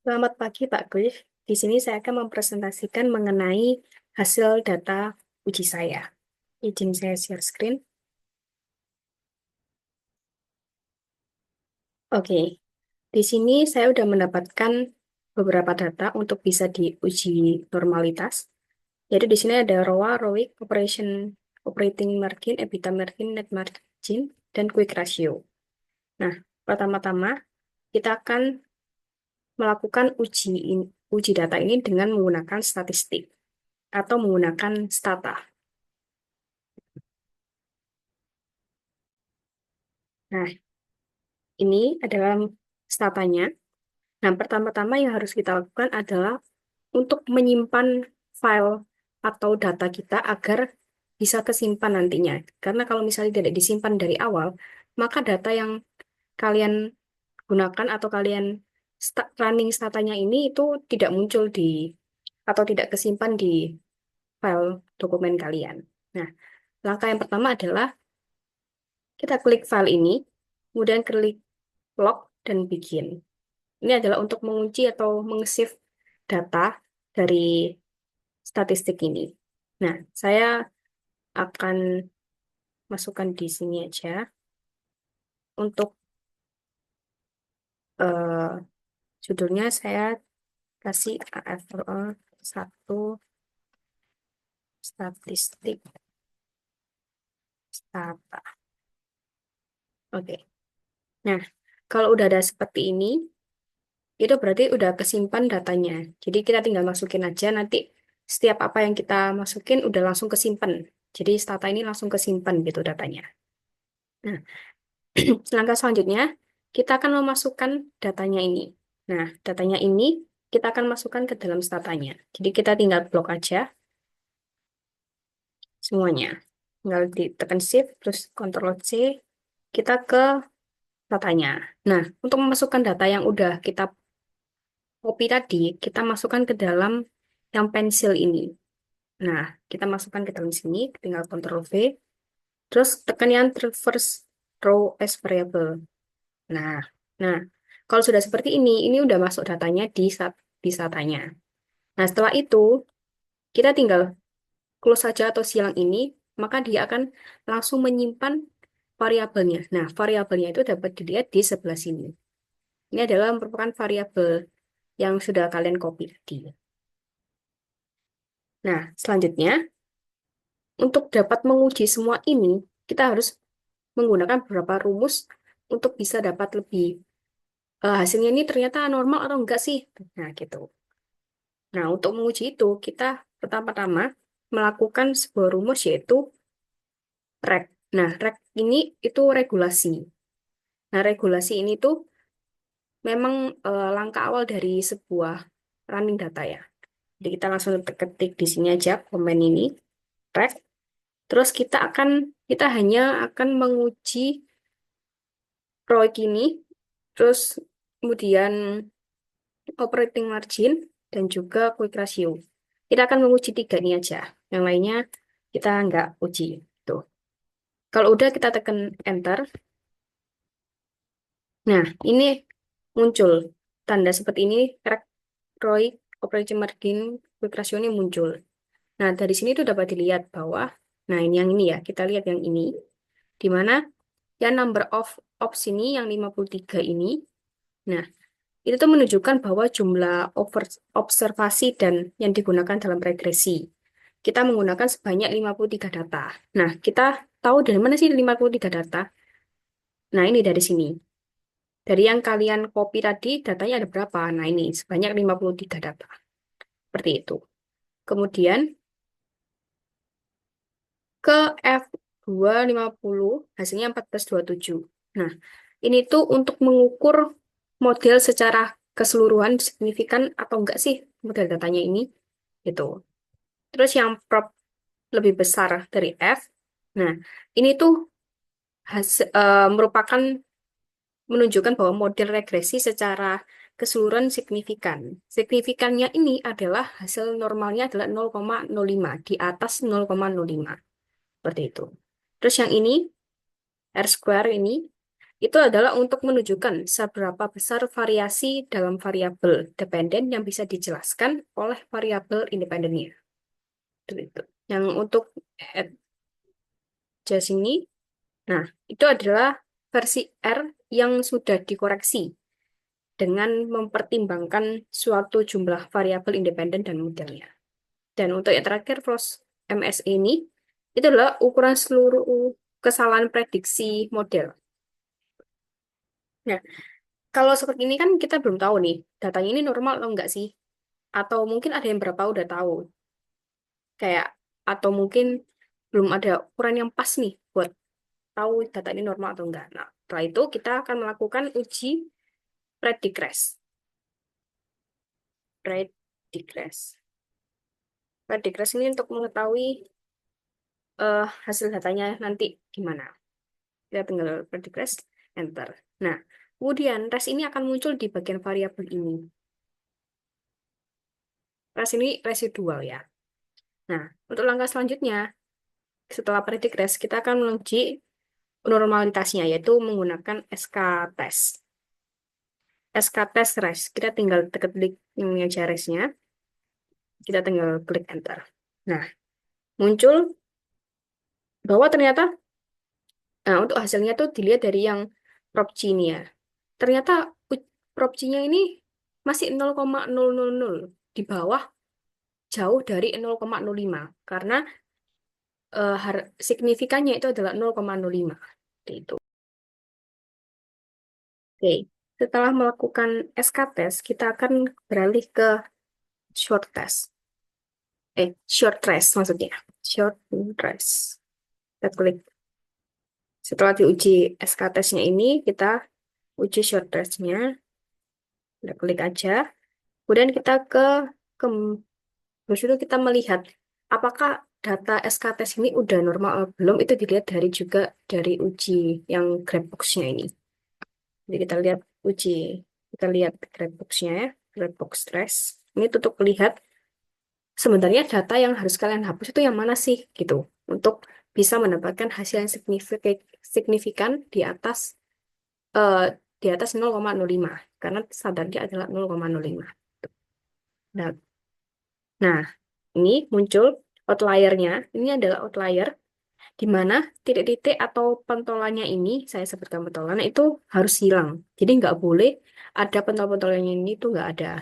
Selamat pagi Pak Griff. Di sini saya akan mempresentasikan mengenai hasil data uji saya. Izin saya share screen. Oke, di sini saya sudah mendapatkan beberapa data untuk bisa diuji normalitas. Jadi di sini ada ROA, ROIC, operating margin, EBITDA margin, net margin, dan quick ratio. Nah, pertama-tama kita akan melakukan uji data ini dengan menggunakan statistik atau menggunakan stata. Nah, ini adalah statanya. Nah, pertama-tama yang harus kita lakukan adalah untuk menyimpan file atau data kita agar bisa kesimpan nantinya. Karena kalau misalnya tidak disimpan dari awal, maka data yang kalian gunakan atau kalian running statanya ini itu tidak muncul di atau tidak kesimpan di file dokumen kalian. Nah, langkah yang pertama adalah kita klik file ini, kemudian klik log dan bikin. Ini adalah untuk mengunci atau meng-save data dari statistik ini. Nah, saya akan masukkan di sini aja untuk judulnya saya kasih AFRO 1 statistik data. Oke. Nah, kalau udah ada seperti ini, itu berarti udah kesimpan datanya. Jadi kita tinggal masukin aja nanti setiap apa yang kita masukin udah langsung kesimpan. Jadi data ini langsung kesimpan gitu datanya. Nah, langkah selanjutnya, kita akan memasukkan datanya ini. Nah, datanya ini kita akan masukkan ke dalam statanya. Jadi kita tinggal blok aja semuanya. Tinggal ditekan Shift, terus Ctrl C, kita ke datanya. Nah, untuk memasukkan data yang udah kita copy tadi, kita masukkan ke dalam yang pensil ini. Nah, kita masukkan ke dalam sini, tinggal Ctrl V, terus tekan yang traverse row as variable. Nah, nah, kalau sudah seperti ini udah masuk datanya di satanya. Nah, setelah itu kita tinggal close saja atau silang ini, maka dia akan langsung menyimpan variabelnya. Nah, variabelnya itu dapat dilihat di sebelah sini. Ini adalah merupakan variabel yang sudah kalian copy tadi. Nah, selanjutnya untuk dapat menguji semua ini, kita harus menggunakan beberapa rumus untuk bisa dapat lebih hasilnya ini ternyata normal atau enggak sih. Nah, gitu. Nah, untuk menguji itu, kita pertama-tama melakukan sebuah rumus yaitu REG. Nah, REG ini itu regulasi. Nah, regulasi ini tuh memang langkah awal dari sebuah running data ya. Jadi kita langsung ketik di sini aja komen ini, REG. Terus kita hanya akan menguji ROIC ini, terus kemudian operating margin, dan juga quick ratio. Kita akan menguji tiga ini aja. Yang lainnya kita nggak uji. Tuh. Kalau udah kita tekan enter. Nah, ini muncul tanda seperti ini, ROIC, operating margin, quick ratio ini muncul. Nah, dari sini tuh dapat dilihat bahwa, nah ini yang ini ya, kita lihat yang ini, di mana ya number of ops ini, yang 53 ini, nah, itu tuh menunjukkan bahwa jumlah observasi dan yang digunakan dalam regresi. Kita menggunakan sebanyak 53 data. Nah, kita tahu dari mana sih 53 data? Nah, ini dari sini. Dari yang kalian copy tadi, datanya ada berapa? Nah, ini sebanyak 53 data. Seperti itu. Kemudian ke F250, hasilnya 1427. Nah, ini tuh untuk mengukur model secara keseluruhan signifikan atau enggak sih model datanya ini. Gitu. Terus yang prop lebih besar dari F. Nah, ini tuh merupakan menunjukkan bahwa model regresi secara keseluruhan signifikan. Signifikannya ini adalah hasil normalnya adalah 0,05, di atas 0,05. Seperti itu. Terus yang ini, R square Itu adalah untuk menunjukkan seberapa besar variasi dalam variabel dependen yang bisa dijelaskan oleh variabel independennya. Itu. Yang untuk adjust ini, nah itu adalah versi R yang sudah dikoreksi dengan mempertimbangkan suatu jumlah variabel independen dan modelnya. Dan untuk yang terakhir, Frost MS ini, itu adalah ukuran seluruh kesalahan prediksi model. Nah, kalau seperti ini kan kita belum tahu nih, datanya ini normal atau enggak sih? Atau mungkin ada yang berapa udah tahu. Kayak, atau mungkin belum ada ukuran yang pas nih buat tahu data ini normal atau enggak. Nah, setelah itu kita akan melakukan uji predikrest. Predikrest. Predikrest ini untuk mengetahui hasil datanya nanti gimana. Kita tinggal predikrest, enter. Nah, kemudian res ini akan muncul di bagian variabel ini. Res ini residual ya. Nah, untuk langkah selanjutnya, setelah predikrest, kita akan menguji normalitasnya, yaitu menggunakan SK-test. SK-test res. Kita tinggal klik ini aja resnya. Kita tinggal klik enter. Nah, muncul bahwa ternyata, nah untuk hasilnya tuh dilihat dari yang prop G-nya. Ternyata prop G-nya ini masih 0,000 di bawah jauh dari 0,05 karena signifikannya itu adalah 0,05. Seperti itu. Oke, setelah melakukan SK test, kita akan beralih ke short test. Short trace maksudnya. Short trace. Kita klik. Setelah diuji SK testnya ini, kita uji short trace-nya. Kita klik aja. Kemudian kita ke Terus itu kita melihat apakah data SK test ini udah normal atau belum, itu dilihat dari juga dari uji yang Grabbox-nya ini. Jadi kita lihat Grabbox-nya ya, Grabbox Trace. Ini untuk melihat sebenarnya data yang harus kalian hapus itu yang mana sih gitu, untuk bisa mendapatkan hasil yang signifikan eh, di atas 0,05 karena standarnya adalah 0,05. Nah, nah, ini muncul outlier-nya. Ini adalah outlier di mana titik-titik atau pentolannya ini, saya sebutkan pentolannya itu harus hilang. Jadi nggak boleh ada pentol-pentolannya ini tuh nggak ada.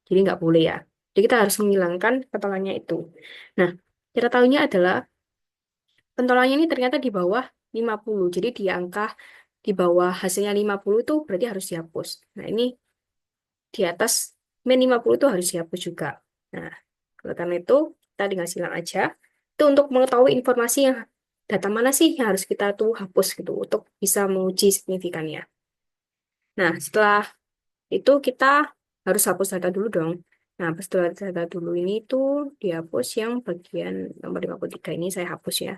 Jadi nggak boleh ya. Jadi kita harus menghilangkan pentolannya itu. Nah, cara tahunya adalah pentolannya ini ternyata di bawah 50. Jadi di angka di bawah hasilnya 50 itu berarti harus dihapus. Nah, ini di atas min 50 itu harus dihapus juga. Nah, oleh karena itu, kita tinggal silang aja. Itu untuk mengetahui informasi yang data mana sih yang harus kita tuh hapus gitu untuk bisa menguji signifikannya. Nah, setelah itu kita harus hapus data dulu dong. Nah, setelah data dulu ini tuh dihapus yang bagian nomor 53 ini saya hapus ya.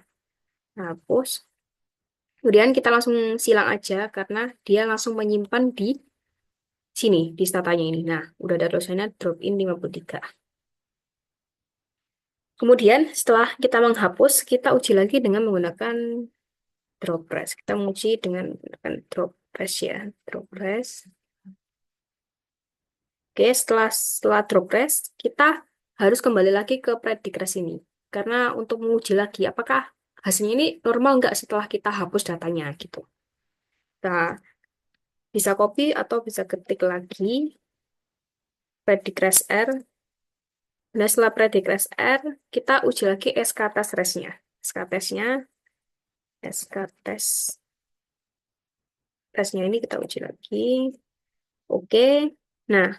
Nah, hapus. Kemudian kita langsung silang aja karena dia langsung menyimpan di sini, di statanya ini. Nah, udah ada tulisannya drop in 53. Kemudian setelah kita menghapus, kita uji lagi dengan menggunakan drop press. Kita menguji dengan menggunakan drop press ya, drop press. Oke, setelah drop press, kita harus kembali lagi ke predikrest ini. Karena untuk menguji lagi apakah hasilnya ini normal nggak setelah kita hapus datanya gitu. Kita bisa copy atau bisa ketik lagi predikrest R. Nah, setelah predikrest R, kita uji lagi SK test res-nya. SK test-nya, SK test tesnya ini kita uji lagi. Oke. Nah,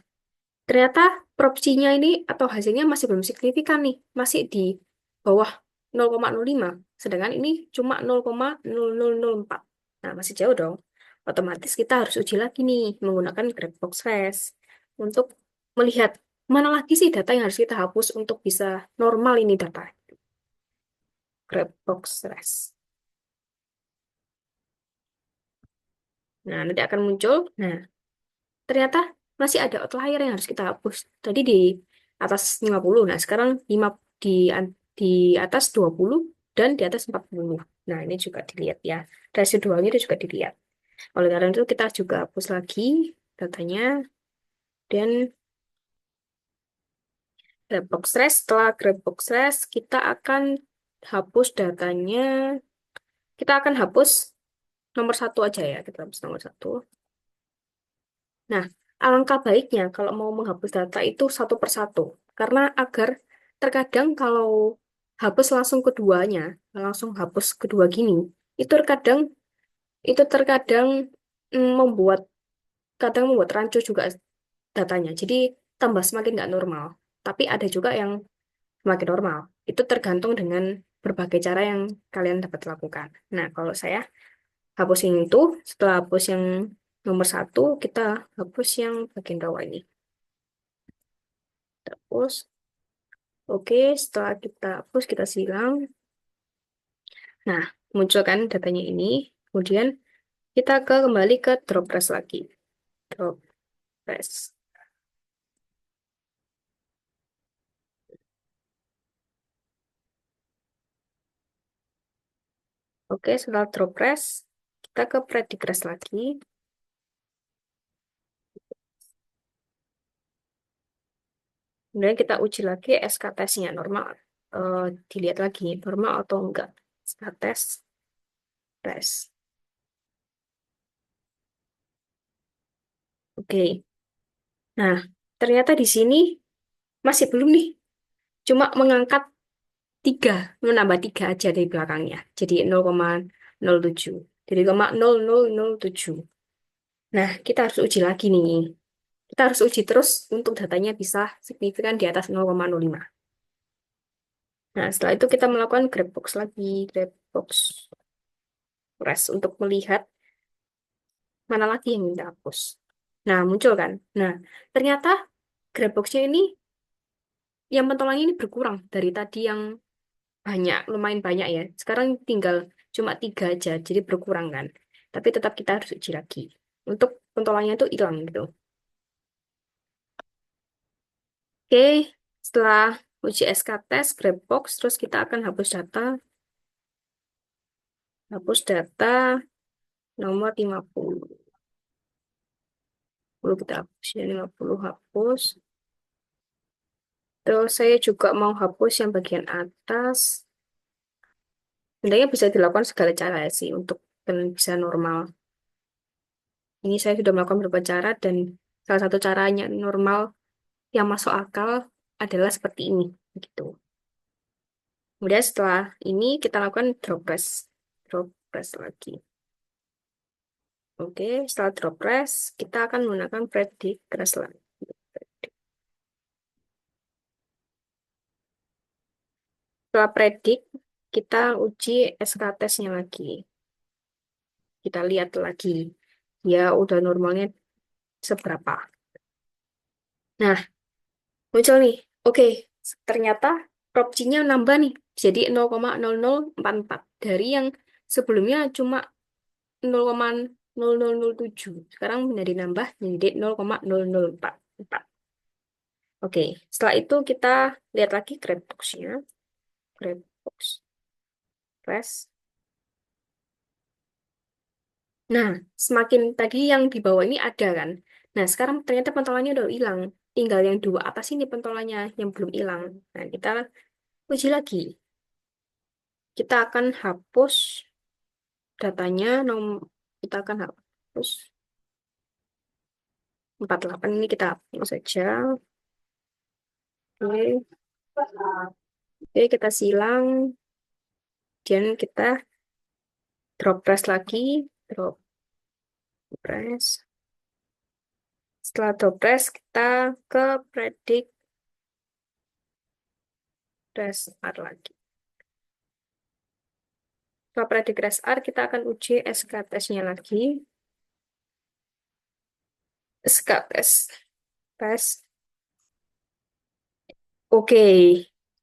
ternyata propsinya ini atau hasilnya masih belum signifikan nih. Masih di bawah 0,05. Sedangkan ini cuma 0,0004. Nah, masih jauh dong. Otomatis kita harus uji lagi nih menggunakan Grabbox Res untuk melihat mana lagi sih data yang harus kita hapus untuk bisa normal ini data. Grabbox Res. Nah, nanti akan muncul. Nah, ternyata masih ada outlier yang harus kita hapus. Tadi di atas 50. Nah, sekarang di, di atas 20 dan di atas 40. Nah, ini juga dilihat ya. Residualnya itu juga dilihat. Oleh karena itu kita juga hapus lagi datanya dan grab box trace. Setelah grab box trace kita akan hapus datanya. Kita akan hapus nomor satu aja ya. Kita hapus nomor satu. Nah, alangkah baiknya kalau mau menghapus data itu satu persatu. Karena agar terkadang kalau hapus langsung keduanya, langsung hapus kedua gini, itu terkadang itu terkadang membuat kadang membuat rancu juga datanya. Jadi tambah semakin nggak normal. Tapi ada juga yang semakin normal. Itu tergantung dengan berbagai cara yang kalian dapat lakukan. Nah, kalau saya hapus yang itu, setelah hapus yang nomor satu, kita hapus yang bagian bawah ini. Kita hapus. Oke, setelah kita hapus, kita silang. Nah, muncul kan datanya ini. Kemudian kita kembali ke drop rest lagi. Drop rest. Oke, setelah drop rest, kita ke predict rest lagi. Kemudian kita uji lagi SK testnya normal. Dilihat lagi normal atau enggak. SK test, tes. Oke. Nah, ternyata di sini masih belum nih. Cuma mengangkat 3, menambah 3 aja dari belakangnya. Jadi 0,07. Jadi 0,0007. Nah, kita harus uji lagi nih. Kita harus uji terus untuk datanya bisa signifikan di atas 0,05. Nah, setelah itu kita melakukan grab box lagi. Grab box rest untuk melihat mana lagi yang minta hapus. Nah, muncul kan. Nah, ternyata grab box-nya ini, yang pentolannya ini berkurang dari tadi yang banyak, lumayan banyak ya. Sekarang tinggal cuma 3 aja, jadi berkurang kan. Tapi tetap kita harus uji lagi. Untuk pentolannya itu hilang gitu. Oke, setelah uji SK test, grab box, terus kita akan hapus data. Hapus data nomor 50. 50 kita hapus ya, 50 hapus. Terus saya juga mau hapus yang bagian atas. Sebenarnya bisa dilakukan segala cara ya sih untuk kalian bisa normal. Ini saya sudah melakukan beberapa cara dan salah satu caranya normal yang masuk akal adalah seperti ini. Gitu. Kemudian setelah ini kita lakukan drop press. Drop press lagi. Oke, setelah drop press kita akan menggunakan predict press lagi. Setelah predict kita uji SK testnya lagi. Kita lihat lagi. Ya udah normalnya seberapa. Nah, muncul nih. Oke, ternyata Propchinya nambah nih. Jadi 0,0044. Dari yang sebelumnya cuma 0,0007. Sekarang menjadi nambah menjadi 0,0044. Oke, setelah itu kita lihat lagi Grabbox-nya. Grabbox. Press. Nah, semakin tadi yang di bawah ini ada kan. Nah, sekarang ternyata pentolannya udah hilang. Tinggal yang dua atas ini pentolannya yang belum hilang. Nah, kita uji lagi. Kita akan hapus datanya. Kita akan hapus 48 ini kita hapus saja. Oke, oke kita silang. Dan kita drop press lagi. Drop press. Setelah drop press, kita ke predict rest R lagi. Setelah predict rest R, kita akan uji SK test-nya lagi. SK test. Tes. Oke,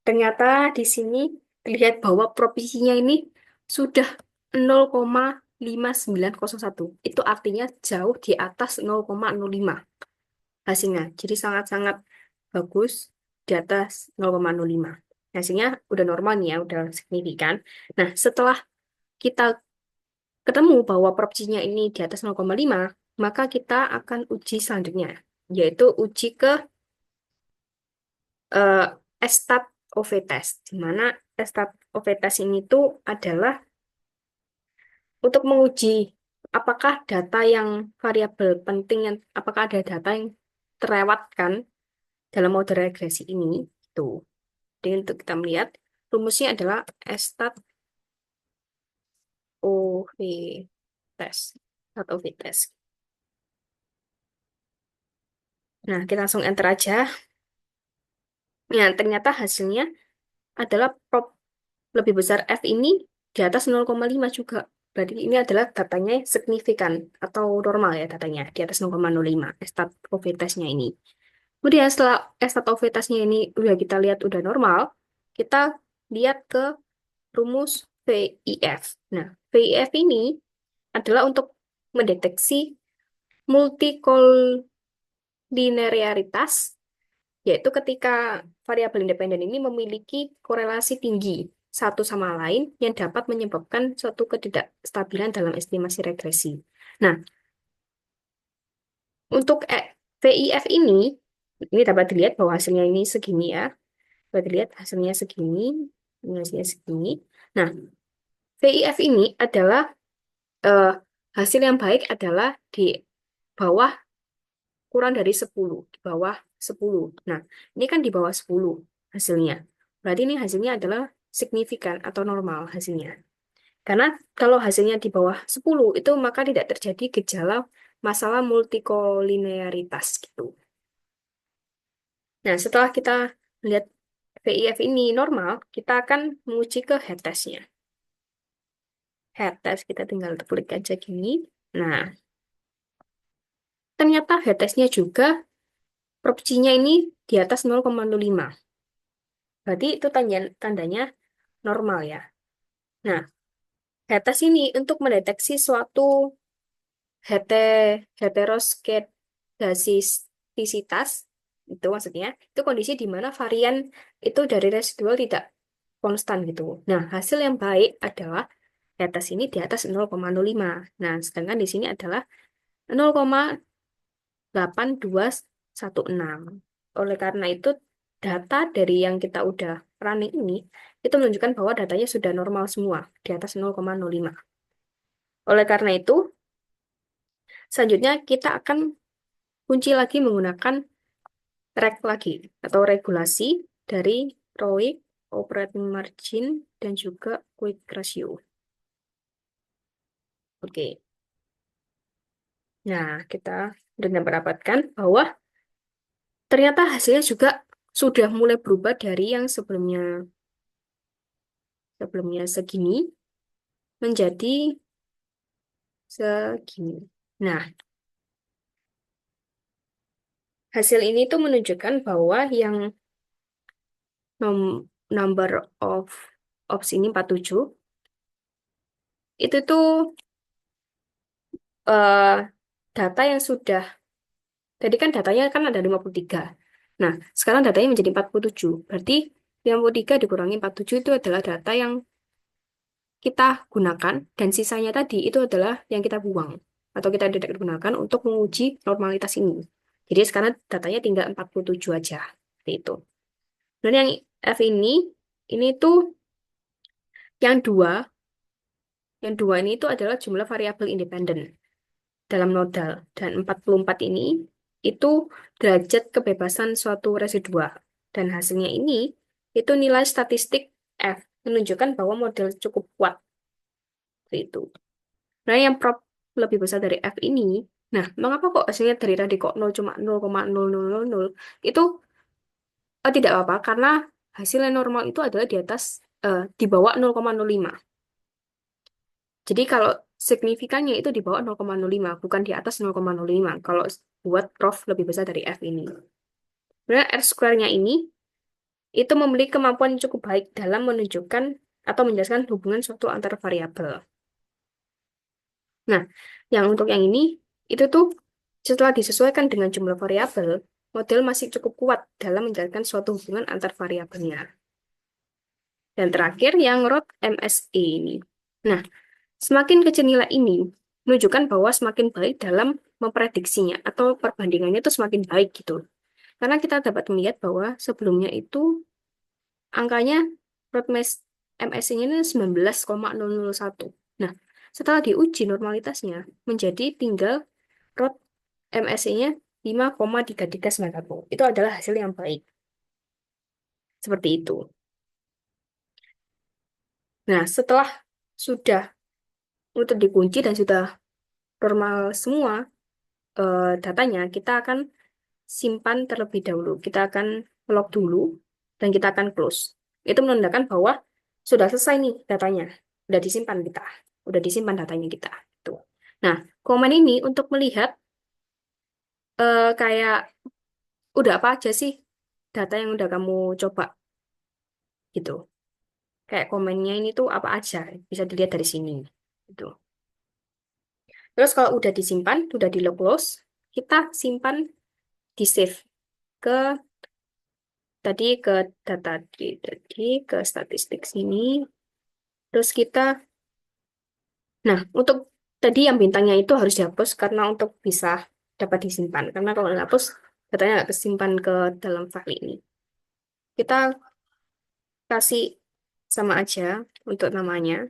ternyata di sini terlihat bahwa provisinya ini sudah 0,5901. Itu artinya jauh di atas 0,05 hasilnya. Jadi sangat-sangat bagus di atas 0,05. Hasilnya udah normal nih ya, udah signifikan. Nah, setelah kita ketemu bahwa proporsinya ini di atas 0,5, maka kita akan uji selanjutnya, yaitu uji ke eh, estat of test, di mana estat of test ini tuh adalah untuk menguji apakah data yang variabel penting, yang apakah ada data yang terlewatkan dalam model regresi ini. Itu. Jadi untuk kita melihat rumusnya adalah estat of test, estat of test. Nah, kita langsung enter aja. Nah, ternyata hasilnya adalah lebih besar F ini di atas 0,5 juga. Berarti ini adalah datanya signifikan atau normal ya datanya di atas 0,05 estat testnya ini. Kemudian setelah estat testnya ini udah kita lihat udah normal, kita lihat ke rumus VIF. Nah, VIF ini adalah untuk mendeteksi multikolinearitas, yaitu ketika variabel independen ini memiliki korelasi tinggi satu sama lain yang dapat menyebabkan suatu ketidakstabilan dalam estimasi regresi. Nah, untuk VIF ini dapat dilihat bahwa hasilnya ini segini ya. Dapat dilihat hasilnya segini, ini hasilnya segini. Nah, VIF ini adalah eh, hasil yang baik adalah di bawah kurang dari 10, di bawah 10. Nah, ini kan di bawah 10 hasilnya. Berarti ini hasilnya adalah signifikan atau normal hasilnya. Karena kalau hasilnya di bawah 10 itu maka tidak terjadi gejala masalah multikolinearitas gitu. Nah, setelah kita lihat VIF ini normal, kita akan menguji ke head test-nya. Head test kita tinggal klik aja gini. Nah, ternyata head test-nya juga proporsinya ini di atas 0,05. Berarti itu tandanya normal ya. Nah, head test ini untuk mendeteksi suatu heteroskedastisitas, itu maksudnya, itu kondisi di mana varian itu dari residual tidak konstan gitu. Nah, hasil yang baik adalah di atas ini di atas 0,05. Nah, sedangkan di sini adalah 0,8216. Oleh karena itu, data dari yang kita udah running ini, itu menunjukkan bahwa datanya sudah normal semua, di atas 0,05. Oleh karena itu, selanjutnya kita akan kunci lagi menggunakan reg lagi, atau regulasi dari ROIC, operating margin, dan juga quick ratio. Oke. Nah, kita sudah mendapatkan bahwa ternyata hasilnya juga sudah mulai berubah dari yang sebelumnya sebelumnya segini menjadi segini. Nah, hasil ini tuh menunjukkan bahwa yang number of ops ini 47 itu tuh eh, data yang sudah, tadi kan datanya kan ada 53. Nah, sekarang datanya menjadi 47. Berarti 53 dikurangi 47 itu adalah data yang kita gunakan, dan sisanya tadi itu adalah yang kita buang atau kita tidak gunakan untuk menguji normalitas ini. Jadi sekarang datanya tinggal 47 aja. Seperti itu. Dan yang F ini tuh yang dua ini itu adalah jumlah variabel independen dalam nodal. Dan 44 ini itu derajat kebebasan suatu residua. Dan hasilnya ini itu nilai statistik F, menunjukkan bahwa model cukup kuat. Seperti itu. Nah, yang prop lebih besar dari F ini, nah, mengapa kok hasilnya dari tadi kok 0 cuma 0,0000? Itu tidak apa-apa, karena hasilnya normal itu adalah di atas, di bawah 0,05. Jadi kalau signifikannya itu di bawah 0,05, bukan di atas 0,05. Kalau buat prof lebih besar dari F ini. Sebenarnya R square-nya ini itu memiliki kemampuan yang cukup baik dalam menunjukkan atau menjelaskan hubungan suatu antar variabel. Nah, yang untuk yang ini, itu tuh setelah disesuaikan dengan jumlah variabel, model masih cukup kuat dalam menjelaskan suatu hubungan antar variabelnya. Dan terakhir, yang ROT MSE ini. Nah, Semakin kecil nilai ini menunjukkan bahwa semakin baik dalam memprediksinya atau perbandingannya itu semakin baik gitu. Karena kita dapat melihat bahwa sebelumnya itu angkanya root MSI-nya ini 19,001. Nah, setelah diuji normalitasnya menjadi tinggal root MSI-nya 5,3391. Itu adalah hasil yang baik. Seperti itu. Nah, setelah sudah untuk dikunci dan sudah normal semua datanya, kita akan simpan terlebih dahulu. Kita akan lock dulu dan kita akan close. Itu menandakan bahwa sudah selesai nih datanya. Udah disimpan kita. Udah disimpan datanya kita. Tuh. Nah, komen ini untuk melihat kayak udah apa aja sih data yang udah kamu coba gitu. Kayak komennya ini tuh apa aja. Bisa dilihat dari sini. Gitu. Terus kalau udah disimpan, udah di lock close, kita simpan di save ke tadi ke data tadi ke statistik sini. Terus kita, nah untuk tadi yang bintangnya itu harus dihapus karena untuk bisa dapat disimpan. Karena kalau nggak hapus, datanya nggak kesimpan ke dalam file ini. Kita kasih sama aja untuk namanya,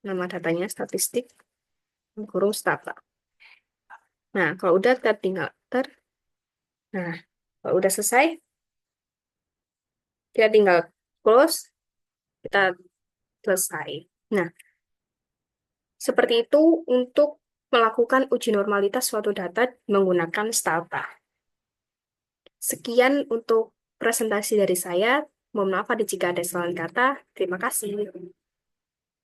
nama datanya statistik, kurung stata. Nah, kalau udah kita tinggal enter. Nah, kalau udah selesai, kita tinggal close, kita selesai. Nah, seperti itu untuk melakukan uji normalitas suatu data menggunakan Stata. Sekian untuk presentasi dari saya. Mohon maaf ada jika ada kesalahan kata. Terima kasih.